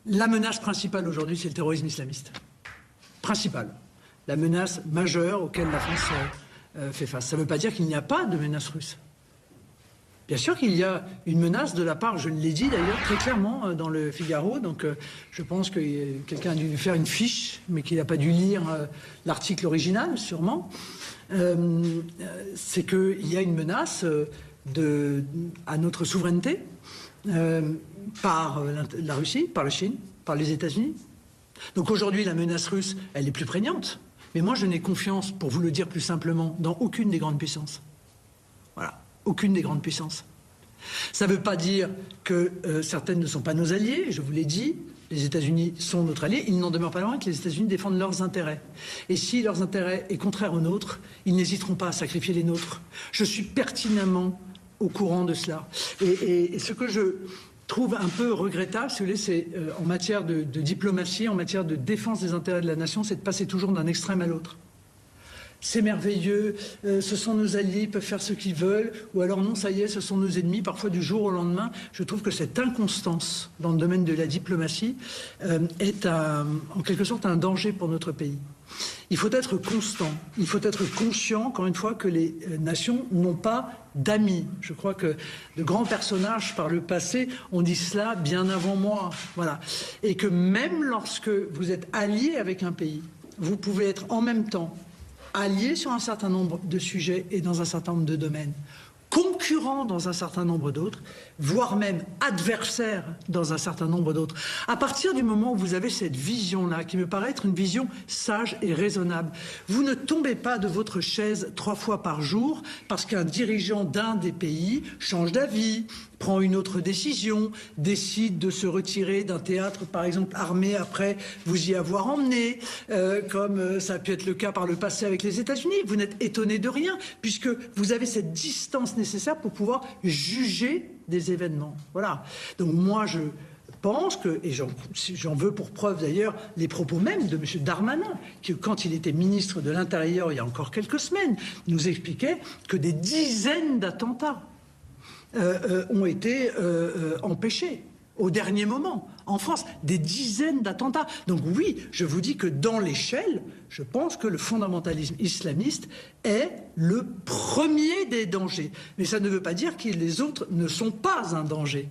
La menace principale aujourd'hui, c'est le terrorisme islamiste. Principale. La menace majeure auquel la France fait face. Ça ne veut pas dire qu'il n'y a pas de menace russe. Bien sûr qu'il y a une menace de la part, je l'ai dit d'ailleurs très clairement dans le Figaro, donc je pense que quelqu'un a dû lui faire une fiche, mais qu'il n'a pas dû lire l'article original, sûrement. C'est qu'il y a une menace à notre souveraineté par la Russie, par la Chine, par les États-Unis. Donc aujourd'hui, la menace russe, elle est plus prégnante. Mais moi, je n'ai confiance, pour vous le dire plus simplement, dans aucune des grandes puissances. Voilà. Aucune des grandes puissances. Ça ne veut pas dire que certaines ne sont pas nos alliés, je vous l'ai dit, les États-Unis sont notre allié, il n'en demeure pas moins que les États-Unis défendent leurs intérêts. Et si leurs intérêts est contraire aux nôtres, ils n'hésiteront pas à sacrifier les nôtres. Je suis pertinemment au courant de cela. Et ce que je trouve un peu regrettable, si vous voulez, c'est en matière de diplomatie, en matière de défense des intérêts de la nation, c'est de passer toujours d'un extrême à l'autre. C'est merveilleux, ce sont nos alliés, ils peuvent faire ce qu'ils veulent, ou alors non, ça y est, ce sont nos ennemis, parfois du jour au lendemain. Je trouve que cette inconstance dans le domaine de la diplomatie est en quelque sorte un danger pour notre pays. Il faut être constant, il faut être conscient, encore une fois, que les nations n'ont pas d'amis. Je crois que de grands personnages par le passé ont dit cela bien avant moi. Voilà. Et que même lorsque vous êtes allié avec un pays, vous pouvez être en même temps alliés sur un certain nombre de sujets et dans un certain nombre de domaines, concurrents dans un certain nombre d'autres, voire même adversaires dans un certain nombre d'autres. À partir du moment où vous avez cette vision-là, qui me paraît être une vision sage et raisonnable, vous ne tombez pas de votre chaise 3 fois par jour parce qu'un dirigeant d'un des pays change d'avis, prend une autre décision, décide de se retirer d'un théâtre, par exemple, armé après vous y avoir emmené, comme ça a pu être le cas par le passé avec les États-Unis. Vous n'êtes étonné de rien, puisque vous avez cette distance nécessaire pour pouvoir juger des événements. Voilà. Donc moi, je pense que, et j'en veux pour preuve d'ailleurs les propos même de M. Darmanin, qui, quand il était ministre de l'Intérieur il y a encore quelques semaines, nous expliquait que des dizaines d'attentats ont été empêchés au dernier moment. En France, des dizaines d'attentats. Donc oui, je vous dis que dans l'échelle, je pense que le fondamentalisme islamiste est le premier des dangers. Mais ça ne veut pas dire que les autres ne sont pas un danger.